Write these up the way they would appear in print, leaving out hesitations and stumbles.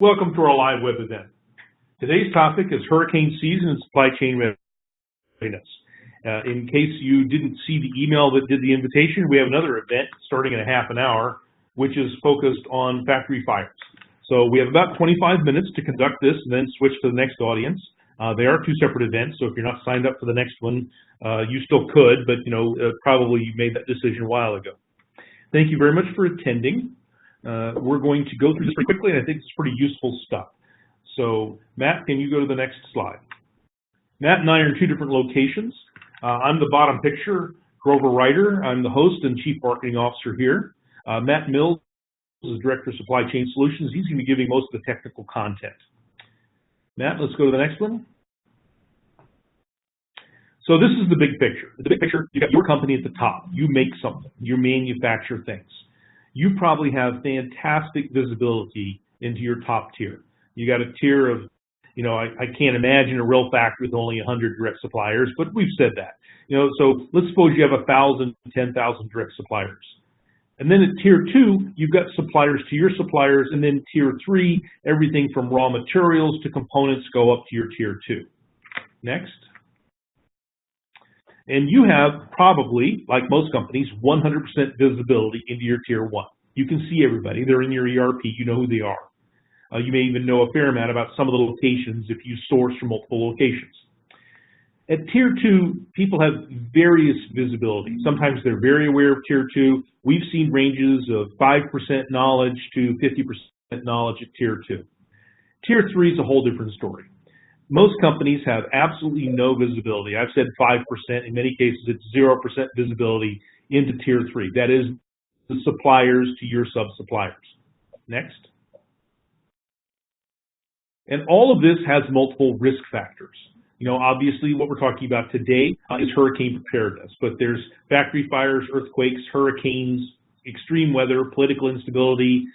Welcome to our live web event. Today's topic is hurricane season and supply chain readiness. In case you didn't see the email that did the invitation, we have another event starting in a half an hour, which is focused on factory fires. So we have about 25 minutes to conduct this and then switch to the next audience. They are two separate events, so if you're not signed up for the next one, you still could, but probably you made that decision a while ago. Thank you very much for attending. We're going to go through this pretty quickly, and I think it's pretty useful stuff. So, Matt, can you go to the next slide? Matt and I are in two different locations. I'm the bottom picture, Grover Ryder. I'm the host and Chief Marketing Officer here. Matt Mills is Director of Supply Chain Solutions. He's going to be giving most of the technical content. Matt, let's go to the next one. So this is the big picture. The big picture, you've got your company at the top. You make something. You manufacture things. You probably have fantastic visibility into your top tier. You got a tier of, I can't imagine a real factory with only 100 direct suppliers, but we've said that. So let's suppose you have 1,000, 10,000 direct suppliers. And then at tier 2, you've got suppliers to your suppliers, and then tier 3, everything from raw materials to components go up to your tier 2. Next. And you have probably, like most companies, 100% visibility into your tier 1. You can see everybody. They're in your ERP. You know who they are. You may even know a fair amount about some of the locations if you source from multiple locations. At tier 2, people have various visibility. Sometimes they're very aware of tier 2. We've seen ranges of 5% knowledge to 50% knowledge at tier 2. Tier 3 is a whole different story. Most companies have absolutely no visibility. I've said 5%. In many cases, it's 0% visibility into tier 3. That is the suppliers to your sub-suppliers. Next. And all of this has multiple risk factors. Obviously what we're talking about today is hurricane preparedness, but there's factory fires, earthquakes, hurricanes, extreme weather, political instability,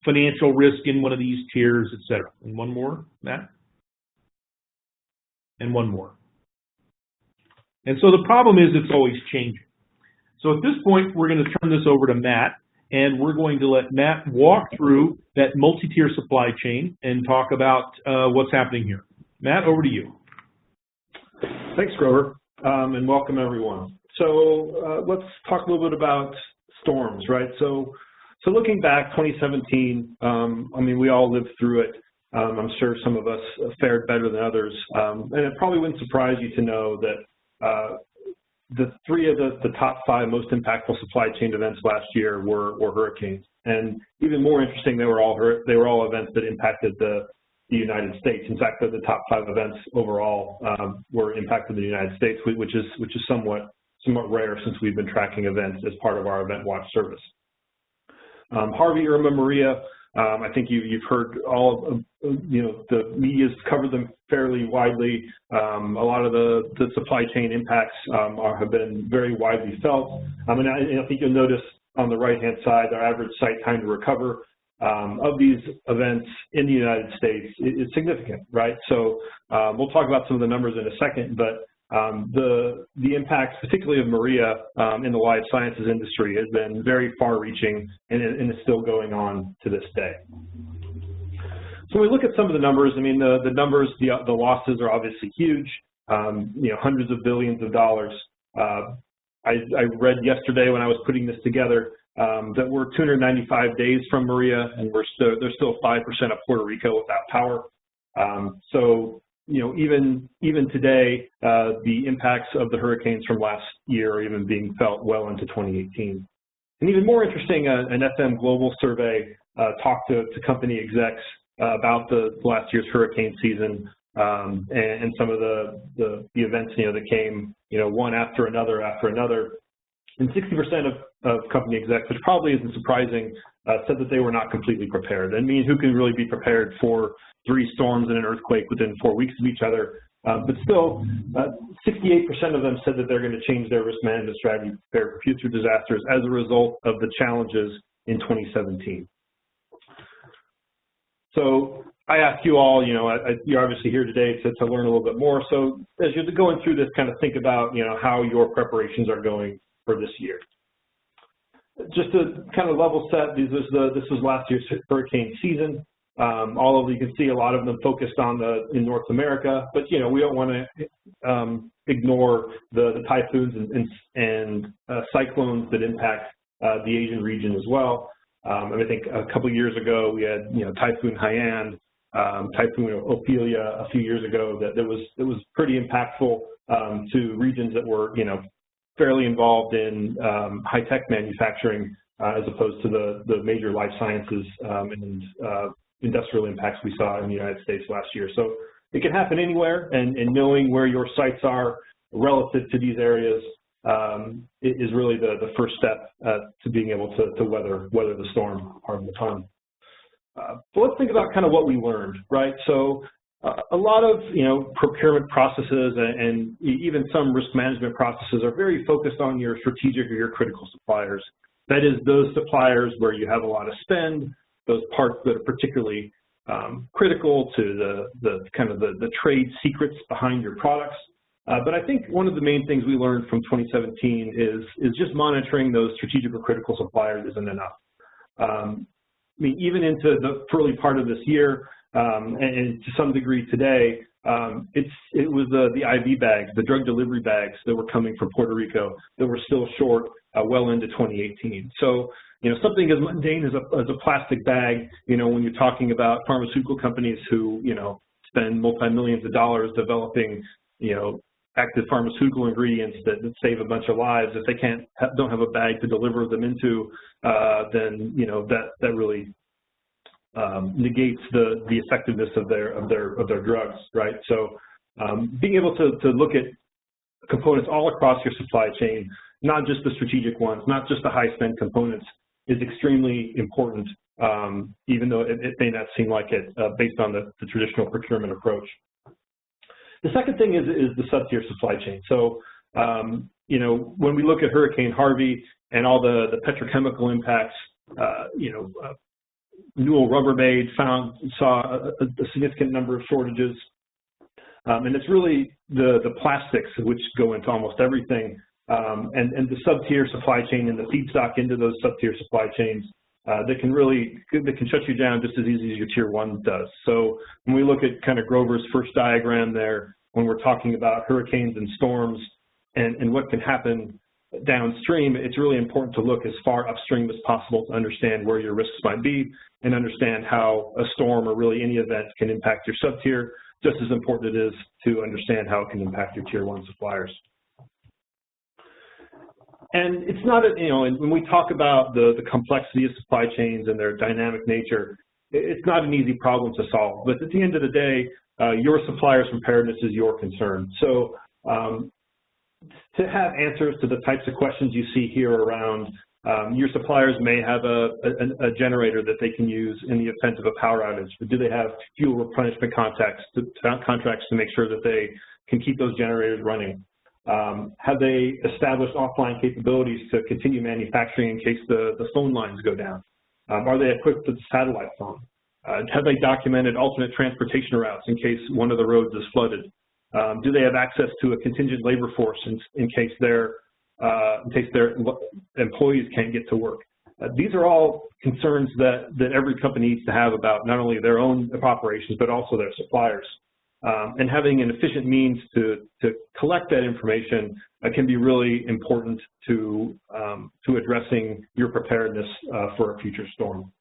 financial risk in one of these tiers, etc. And one more, Matt? And one more. And so the problem is it's always changing. So at this point, we're going to turn this over to Matt, and we're going to let Matt walk through that multi-tier supply chain and talk about what's happening here. Matt, over to you. Thanks, Grover, and welcome everyone. So let's talk a little bit about storms, right? So looking back, 2017, we all lived through it. I'm sure some of us fared better than others, and it probably wouldn't surprise you to know that the three of the top 5 most impactful supply chain events last year were hurricanes, and even more interesting, they were all events that impacted the United States. In fact, the top 5 events overall were impacted in the United States, which is somewhat rare since we've been tracking events as part of our Event Watch service. Harvey, Irma, Maria. I think you've heard all of, the media's covered them fairly widely. A lot of the supply chain impacts have been very widely felt. And I think you'll notice on the right-hand side, our average site time to recover of these events in the United States is significant, right? So we'll talk about some of the numbers in a second, but the impacts, particularly of Maria in the life sciences industry, has been very far-reaching and is still going on to this day. So when we look at some of the numbers, the numbers, the losses are obviously huge. Hundreds of billions of dollars. I read yesterday when I was putting this together that we're 295 days from Maria, and there's still 5% of Puerto Rico without power. So even today, the impacts of the hurricanes from last year are even being felt well into 2018. And even more interesting, an FM Global survey talked to company execs about the last year's hurricane season and some of the events that came one after another. And 60% of company execs, which probably isn't surprising, said that they were not completely prepared. Who can really be prepared for 3 storms and an earthquake within 4 weeks of each other? But still, 68% of them said that they're going to change their risk management strategy to prepare for future disasters as a result of the challenges in 2017. So I ask you all, you're obviously here today to learn a little bit more. So as you're going through this, kind of think about, how your preparations are going for this year. Just to kind of level set, this was last year's hurricane season. All of you can see a lot of them focused on in North America, but we don't want to ignore the typhoons and cyclones that impact the Asian region as well. And I think a couple of years ago we had Typhoon Haiyan, Typhoon Ophelia a few years ago that was pretty impactful to regions that were fairly involved in high-tech manufacturing as opposed to the major life sciences and industrial impacts we saw in the United States last year. So it can happen anywhere, and knowing where your sites are relative to these areas is really the first step to being able to weather the storm part of the time. So let's think about kind of what we learned, right? So a lot of procurement processes and even some risk management processes are very focused on your strategic or your critical suppliers. That is, those suppliers where you have a lot of spend, those parts that are particularly critical to the trade secrets behind your products. But I think one of the main things we learned from 2017 is just monitoring those strategic or critical suppliers isn't enough. I mean, even into the early part of this year, and to some degree today, it was the IV bags, the drug delivery bags that were coming from Puerto Rico that were still short well into 2018. So, something as mundane as a plastic bag, when you're talking about pharmaceutical companies who, spend multi-millions of dollars developing, active pharmaceutical ingredients that save a bunch of lives, if they don't have a bag to deliver them into, then that really negates the effectiveness of their drugs, right? So being able to look at components all across your supply chain, not just the strategic ones, not just the high spend components, is extremely important, even though it may not seem like it based on the traditional procurement approach. The second thing is the sub-tier supply chain. So, when we look at Hurricane Harvey and all the petrochemical impacts, Newell Rubbermaid saw a significant number of shortages. And it's really the plastics which go into almost everything, and the sub-tier supply chain and the feedstock into those sub-tier supply chains that can shut you down just as easy as your tier one does. So when we look at kind of Grover's first diagram there, when we're talking about hurricanes and storms and what can happen downstream, it's really important to look as far upstream as possible to understand where your risks might be and understand how a storm or really any event can impact your sub-tier, just as important it is to understand how it can impact your tier one suppliers. And it's not, when we talk about the complexity of supply chains and their dynamic nature, it's not an easy problem to solve. But at the end of the day, your supplier's preparedness is your concern. So to have answers to the types of questions you see here around, your suppliers may have a generator that they can use in the event of a power outage, but do they have fuel replenishment contracts to make sure that they can keep those generators running? Have they established offline capabilities to continue manufacturing in case the phone lines go down? Are they equipped with a satellite phone? Have they documented alternate transportation routes in case one of the roads is flooded? Do they have access to a contingent labor force in case their employees can't get to work? These are all concerns that every company needs to have about not only their own operations, but also their suppliers. And having an efficient means to collect that information can be really important to addressing your preparedness for a future storm.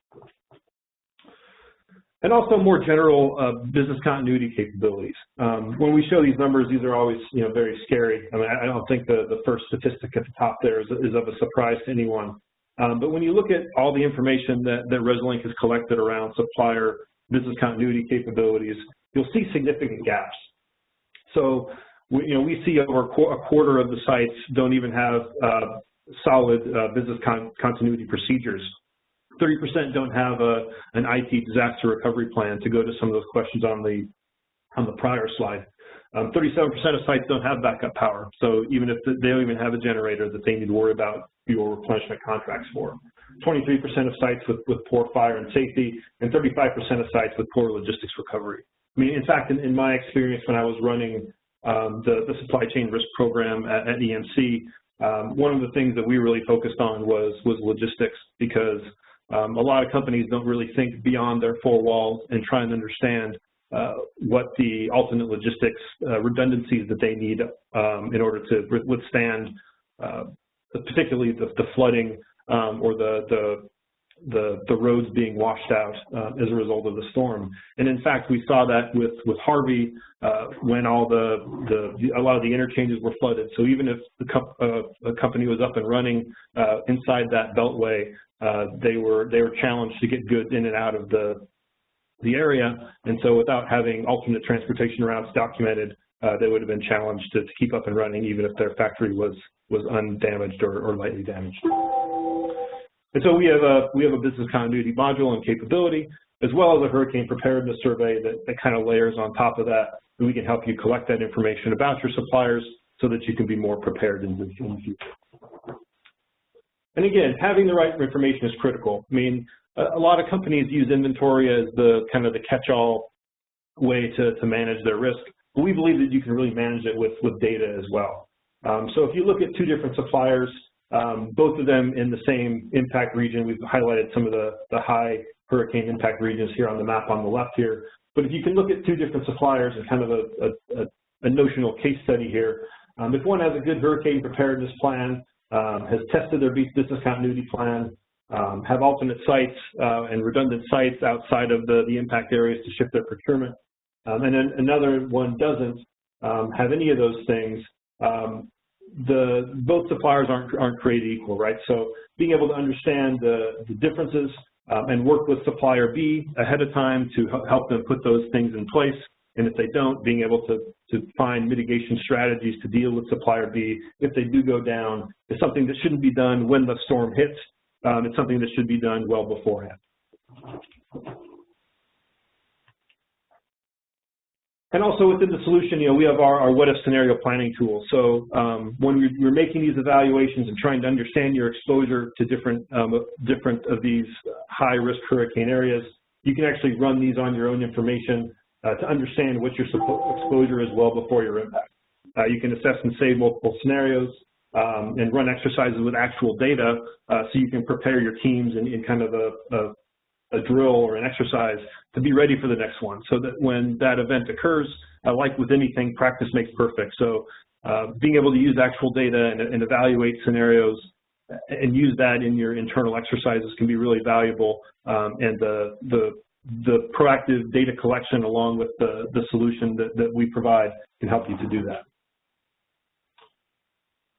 And also more general business continuity capabilities. When we show these numbers, these are always very scary. I mean, I don't think the first statistic at the top there is of a surprise to anyone. But when you look at all the information that Resolink has collected around supplier business continuity capabilities, you'll see significant gaps. So we see over a quarter of the sites don't even have solid business continuity procedures. 30% don't have an IT disaster recovery plan, to go to some of those questions on the prior slide. 37% of sites don't have backup power, so even if they don't even have a generator that they need to worry about fuel replenishment contracts for. 23% of sites with poor fire and safety, and 35% of sites with poor logistics recovery. I mean, in fact, in my experience when I was running the supply chain risk program at EMC, one of the things that we really focused on was logistics, because a lot of companies don't really think beyond their four walls and try and understand what the alternate logistics redundancies that they need in order to withstand particularly the flooding or the roads being washed out as a result of the storm. And in fact, we saw that with Harvey when a lot of the interchanges were flooded. So even if a company was up and running inside that beltway, they were challenged to get goods in and out of the area. And so without having alternate transportation routes documented, they would have been challenged to keep up and running even if their factory was undamaged or lightly damaged. And so we have a business continuity module and capability, as well as a hurricane preparedness survey that kind of layers on top of that. And we can help you collect that information about your suppliers so that you can be more prepared in the future. And again, having the right information is critical. I mean, a lot of companies use inventory as the kind of the catch-all way to manage their risk. But we believe that you can really manage it with data as well. So if you look at two different suppliers, both of them in the same impact region, we've highlighted some of the high hurricane impact regions here on the map on the left here. But if you can look at two different suppliers and kind of a notional case study here, if one has a good hurricane preparedness plan, has tested their business continuity plan, have alternate sites and redundant sites outside of the impact areas to ship their procurement, and then another one doesn't have any of those things, both suppliers aren't created equal, right? So being able to understand the differences and work with supplier B ahead of time to help them put those things in place. And if they don't, being able to find mitigation strategies to deal with supplier B if they do go down is something that shouldn't be done when the storm hits. It's something that should be done well beforehand. And also within the solution, we have our what-if scenario planning tool. So when you're making these evaluations and trying to understand your exposure to different of these high-risk hurricane areas, you can actually run these on your own information to understand what your exposure is well before your impact. You can assess and save multiple scenarios and run exercises with actual data so you can prepare your teams in kind of a drill or an exercise to be ready for the next one, so that when that event occurs, like with anything, practice makes perfect. So being able to use actual data and evaluate scenarios and use that in your internal exercises can be really valuable, and the proactive data collection along with the solution that we provide can help you to do that.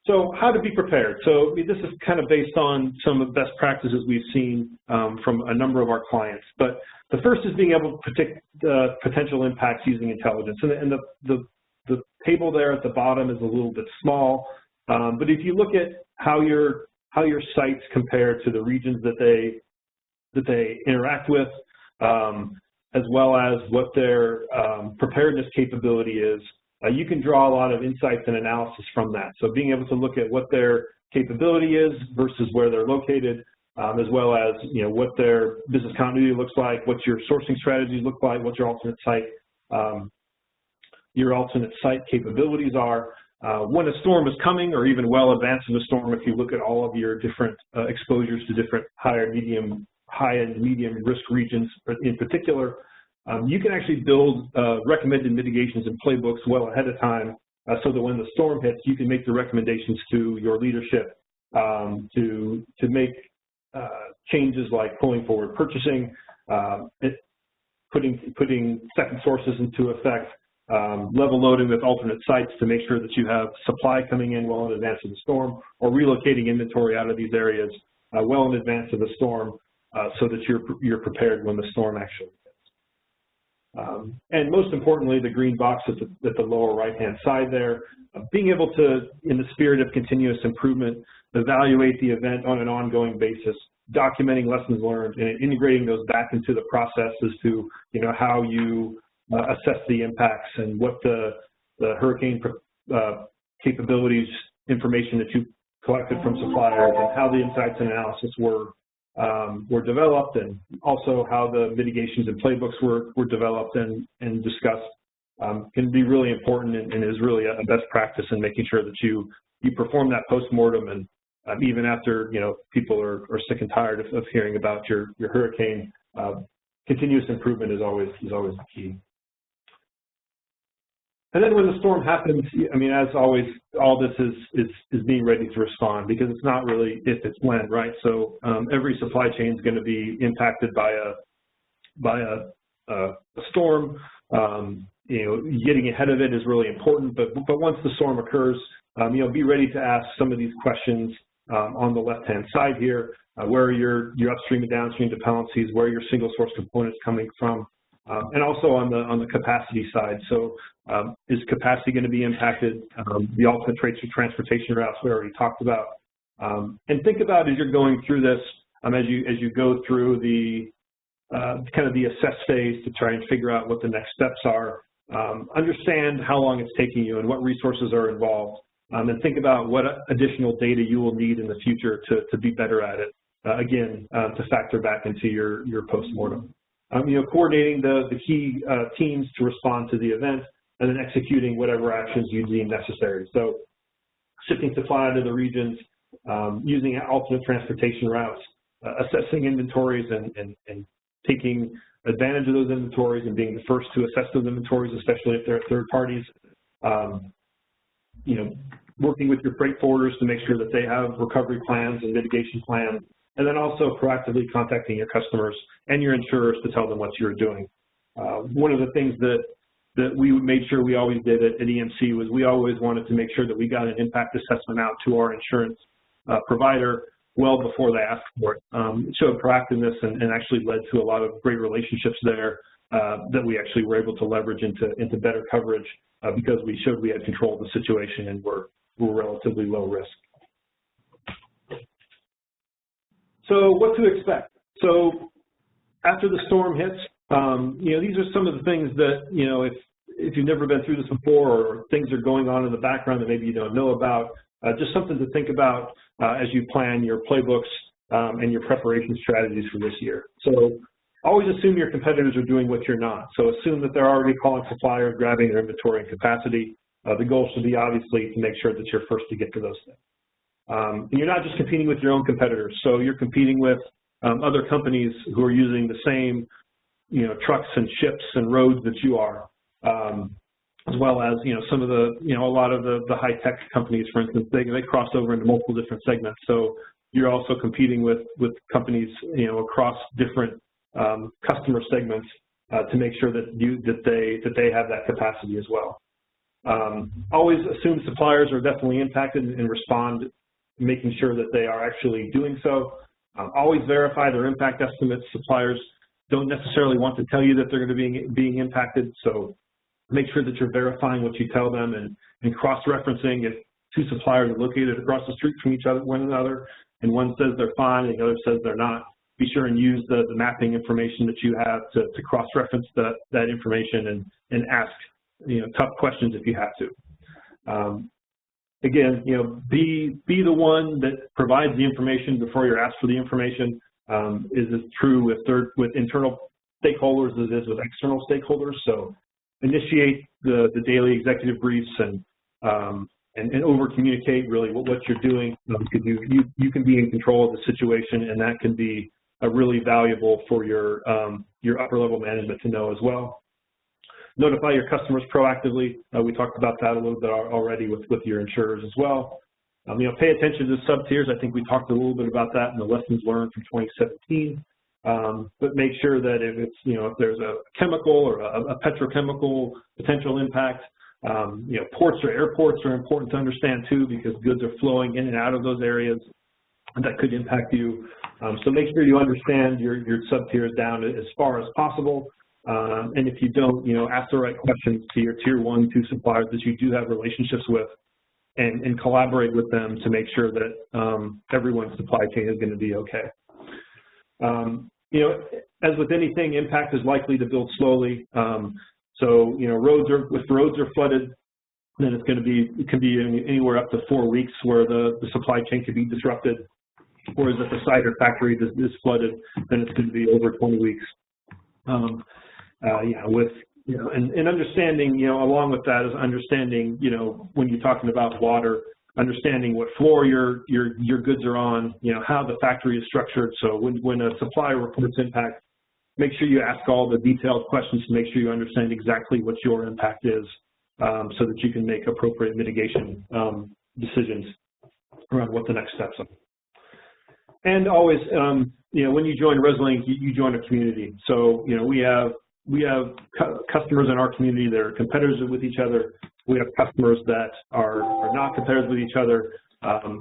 So how to be prepared? So this is kind of based on some of the best practices we've seen from a number of our clients. But the first is being able to predict potential impacts using intelligence. And the table there at the bottom is a little bit small. But if you look at how your sites compare to the regions that they interact with, as well as what their preparedness capability is, you can draw a lot of insights and analysis from that. So being able to look at what their capability is versus where they're located, as well as what their business continuity looks like, what your sourcing strategies look like, what your alternate site capabilities are. When a storm is coming, or even well advanced in a storm, if you look at all of your different exposures to different high and medium risk regions in particular, you can actually build recommended mitigations and playbooks well ahead of time so that when the storm hits, you can make the recommendations to your leadership to make changes like pulling forward purchasing, putting second sources into effect, level loading with alternate sites to make sure that you have supply coming in well in advance of the storm, or relocating inventory out of these areas well in advance of the storm so that you're prepared when the storm actually hits. And most importantly, the green box at the lower right-hand side there, being able to, in the spirit of continuous improvement, evaluate the event on an ongoing basis, documenting lessons learned, and integrating those back into the process as to how you assess the impacts and what the hurricane capabilities information that you collected from suppliers and how the insights and analysis were developed, and also how the mitigations and playbooks were developed and discussed can be really important and is really a best practice in making sure that you perform that postmortem even after, people are sick and tired of hearing about your hurricane. Continuous improvement is always the key. And then when the storm happens, as always, all this is being ready to respond, because it's not really if, it's when, right? So every supply chain is going to be impacted by a storm. Getting ahead of it is really important, but once the storm occurs, be ready to ask some of these questions on the left-hand side here. Where are your upstream and downstream dependencies? Where are your single source components coming from? And also on the capacity side. So is capacity going to be impacted? The alternate transportation routes we already talked about. And think about, as you're going through this, as you go through the kind of the assess phase to try and figure out what the next steps are, understand how long it's taking you and what resources are involved. And think about what additional data you will need in the future to be better at it. Again, to factor back into your postmortem. Coordinating the key teams to respond to the event, and then executing whatever actions you deem necessary. So shipping supply to the regions, using alternate transportation routes, assessing inventories and taking advantage of those inventories and being the first to assess those inventories, especially if they're third parties. Working with your freight forwarders to make sure that they have recovery plans and mitigation plans, and then also proactively contacting your customers and your insurers to tell them what you're doing. One of the things that we made sure we always did at EMC was we always wanted to make sure that we got an impact assessment out to our insurance provider well before they asked for it. It showed proactiveness and actually led to a lot of great relationships there that we actually were able to leverage into better coverage because we showed we had control of the situation and were relatively low risk. So what to expect? So after the storm hits, these are some of the things that, if you've never been through this before, or things are going on in the background that maybe you don't know about, just something to think about as you plan your playbooks and your preparation strategies for this year. So always assume your competitors are doing what you're not. So assume that they're already calling suppliers, grabbing their inventory and capacity. The goal should be obviously to make sure that you're first to get to those things. And you're not just competing with your own competitors. So you're competing with other companies who are using the same, trucks and ships and roads that you are, as well as, some of the, a lot of the high-tech companies, for instance, they cross over into multiple different segments. So you're also competing with companies, across different customer segments to make sure that they have that capacity as well. Always assume suppliers are definitely impacted and respond, making sure that they are actually doing so. Always verify their impact estimates. Suppliers don't necessarily want to tell you that they're going to be being impacted, so make sure that you're verifying what you tell them and cross-referencing. If two suppliers are located across the street from one another, and one says they're fine and the other says they're not, be sure and use the mapping information that you have to cross-reference that information and ask tough questions if you have to. Again, be the one that provides the information before you're asked for the information. Is as true with internal stakeholders as it is with external stakeholders. So initiate the daily executive briefs and over communicate really what you're doing, because you can be in control of the situation, and that can be really valuable for your upper level management to know as well. Notify your customers proactively. We talked about that a little bit already with your insurers as well. Pay attention to the sub-tiers. I think we talked a little bit about that in the lessons learned from 2017. But make sure that if there's a chemical or a petrochemical potential impact, ports or airports are important to understand too, because goods are flowing in and out of those areas that could impact you. So make sure you understand your sub-tiers down as far as possible. And if you don't, ask the right questions to your tier 1, 2 suppliers that you do have relationships with, and collaborate with them to make sure that everyone's supply chain is going to be okay. As with anything, impact is likely to build slowly. So, if roads are flooded, then it can be anywhere up to 4 weeks where the supply chain could be disrupted. Whereas if the site or factory is flooded, then it's going to be over 20 weeks. And understanding, along with that is understanding, when you're talking about water, understanding what floor your goods are on, how the factory is structured. So when a supplier reports impact, make sure you ask all the detailed questions to make sure you understand exactly what your impact is, so that you can make appropriate mitigation decisions around what the next steps are. And always, when you join Resolink, you join a community. So, we have customers in our community that are competitors with each other. We have customers that are not competitors with each other.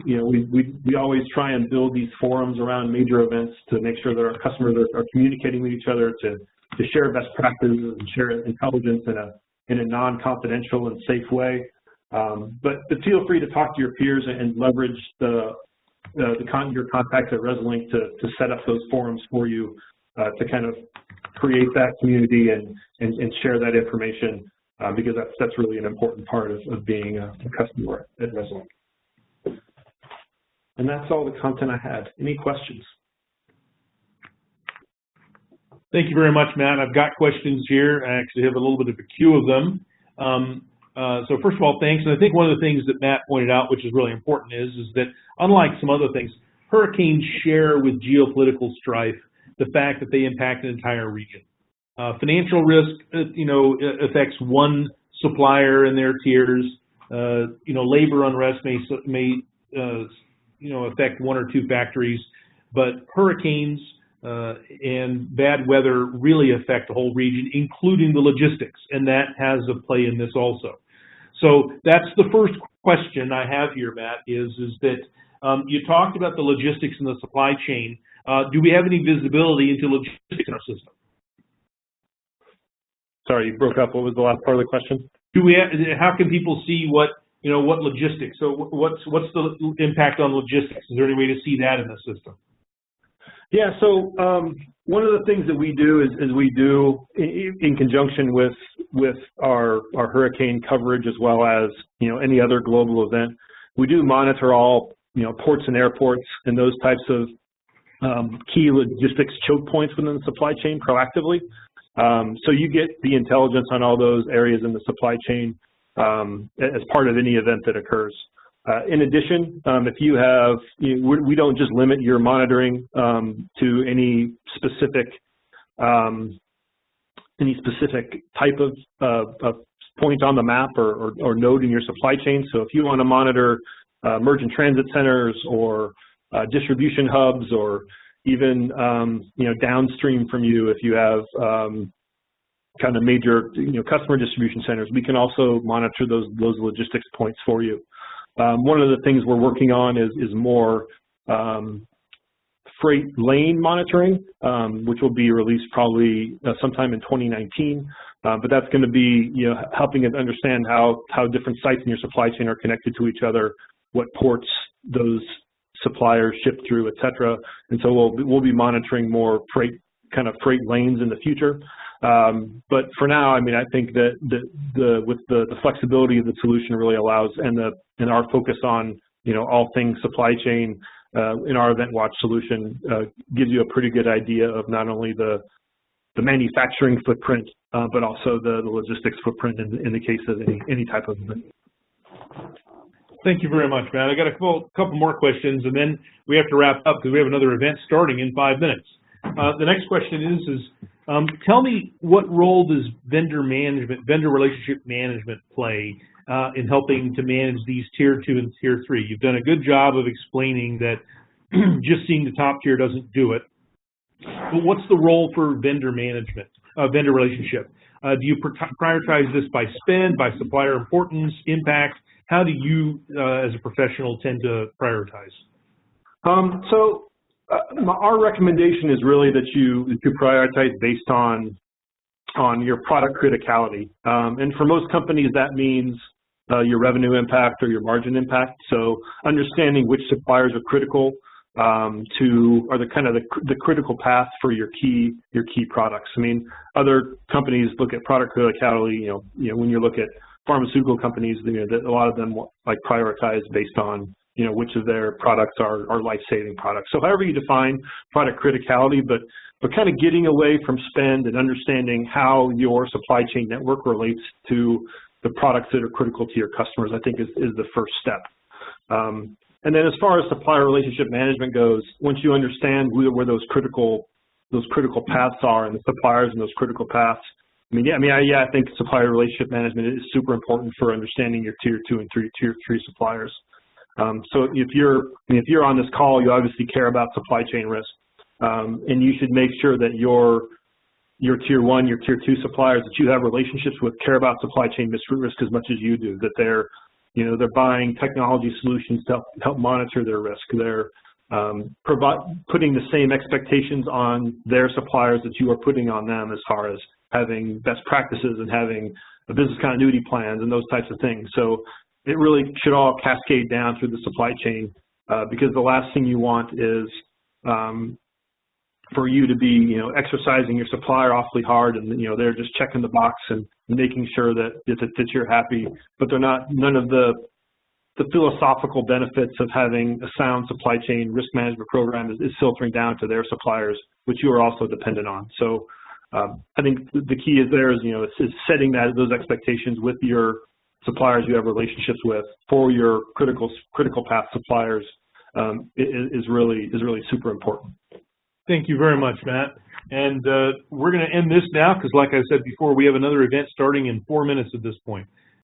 We always try and build these forums around major events to make sure that our customers are communicating with each other to share best practices and share intelligence in a non-confidential and safe way. But feel free to talk to your peers and leverage your contacts at Resolink to set up those forums for you to kind of create that community and share that information, because that's really an important part of being a customer at Resolink. And that's all the content I had. Any questions? Thank you very much, Matt. I've got questions here. I actually have a little bit of a queue of them. So first of all, thanks. And I think one of the things that Matt pointed out, which is really important, is that unlike some other things, hurricanes share with geopolitical strife the fact that they impact an entire region. Financial risk, affects one supplier and their tiers. Labor unrest may affect one or two factories, but hurricanes and bad weather really affect the whole region, including the logistics, and that has a play in this also. So that's the first question I have here, Matt, is that you talked about the logistics and the supply chain. Do we have any visibility into logistics in our system? Sorry, you broke up. What was the last part of the question? How can people see what logistics? So what's the impact on logistics? Is there any way to see that in the system? Yeah, so one of the things that we do is we do, in conjunction with our hurricane coverage, as well as any other global event, we do monitor all ports and airports and those types of key logistics choke points within the supply chain proactively. So you get the intelligence on all those areas in the supply chain as part of any event that occurs. In addition, if you have, we don't just limit your monitoring to any specific type of point on the map or node in your supply chain. So if you want to monitor merchant transit centers or distribution hubs, or even downstream from you, if you have kind of major customer distribution centers, we can also monitor those logistics points for you. One of the things we're working on is more freight lane monitoring, which will be released probably sometime in 2019. But that's going to be helping us understand how different sites in your supply chain are connected to each other, what ports those suppliers ship through, et cetera. And so we'll be monitoring more freight lanes in the future. But for now, I mean, I think that with the flexibility of the solution really allows, and our focus on all things supply chain in our Event Watch solution gives you a pretty good idea of not only the manufacturing footprint, but also the logistics footprint in the case of any type of event. Thank you very much, Matt. I got a couple more questions, and then we have to wrap up because we have another event starting in 5 minutes. The next question is tell me, what role does vendor relationship management play in helping to manage these tier 2 and tier 3? You've done a good job of explaining that just seeing the top tier doesn't do it. But what's the role for vendor management, vendor relationship? Do you prioritize this by spend, by supplier importance, impact? How do you, as a professional, tend to prioritize? Our recommendation is really that you prioritize based on your product criticality. And for most companies, that means your revenue impact or your margin impact. So understanding which suppliers are critical are the critical path for your key products. I mean, other companies look at product criticality. When you look at pharmaceutical companies, a lot of them prioritize based on which of their products are life-saving products. So however you define product criticality, but kind of getting away from spend and understanding how your supply chain network relates to the products that are critical to your customers, I think is the first step. And then as far as supplier relationship management goes, once you understand where those critical paths are and the suppliers in those critical paths, I think supplier relationship management is super important for understanding your tier 2 and tier 3 suppliers. So if you're on this call, you obviously care about supply chain risk, and you should make sure that your tier 1, your tier 2 suppliers that you have relationships with care about supply chain risk as much as you do. That they're buying technology solutions to help monitor their risk. They're putting the same expectations on their suppliers that you are putting on them as far as having best practices and having a business continuity plans and those types of things. So it really should all cascade down through the supply chain, because the last thing you want is for you to be, exercising your supplier awfully hard, and they're just checking the box and making sure that you're happy, but none of the philosophical benefits of having a sound supply chain risk management program is filtering down to their suppliers, which you are also dependent on. So I think the key is setting those expectations with your suppliers you have relationships with for your critical path suppliers is really super important. Thank you very much, Matt. And we're going to end this now because, like I said before, we have another event starting in 4 minutes at this point.